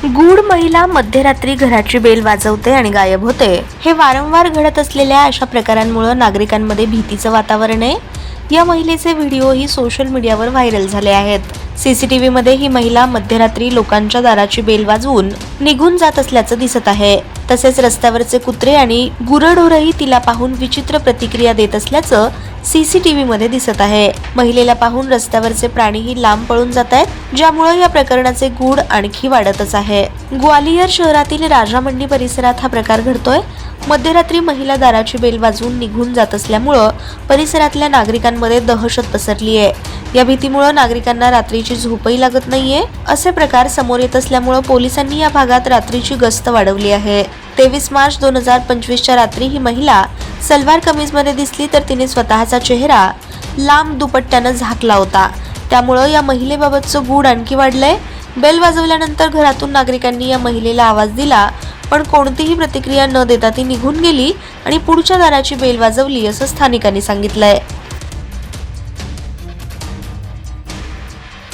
गूढ महिला मध्यरात्री घराची बेल वाजवते आणि गायब होते। हे वारंवार घडत असलेल्या अशा प्रकारांमुळे नागरिकांमध्ये भीतीचं वातावरण आहे। या महिलेचे व्हिडिओही सोशल मीडियावर व्हायरल झाले आहेत। सीसीटीव्ही मध्ये ही महिला मध्यरात्री लोकांच्या दाराची बेल वाजवून निघून जात असल्याचं दिसत आहे। तसेच रस्त्यावरचे कुत्रे आणि गुरढोरही तिला पाहून विचित्र प्रतिक्रिया देत असल्याचं सीसीटीव्ही मध्ये दिसत आहे। महिलेला पाहून रस्त्यावरचे प्राणीही लांब पळून जात आहेत, ज्यामुळे या प्रकरणाचे गूढ आणखी वाढतच आहे। ग्वालियर शहरातील राजा मंडी परिसरात हा प्रकार घडतोय। मध्यरात्री महिला दाराची बेल वाजवून निघून जात असल्यामुळे परिसरातल्या नागरिकांमध्ये दहशत पसरली आहे। या भीतीमुळे नागरिकांना रात्रीची झोपही लागत नाहीये। असे प्रकार समोर येत असल्यामुळे पोलिसांनी या भागात रात्रीची गस्त वाढवली आहे। 23 मार्च 2025 च्या रात्री ही महिला सलवार कमीजमध्ये दिसली, तर तिने स्वतःचा चेहरा लांब दुपट्ट्याने झाकला होता। त्यामुळे या महिलेबाबतचं गूढ आणखी वाढलंय। बेल वाजवल्यानंतर घरातून नागरिकांनी या महिलेला आवाज दिला, पण कोणतीही प्रतिक्रिया न देता ती निघून गेली आणि पुढच्या दाराची बेल वाजवली असं स्थानिकांनी सांगितलंय।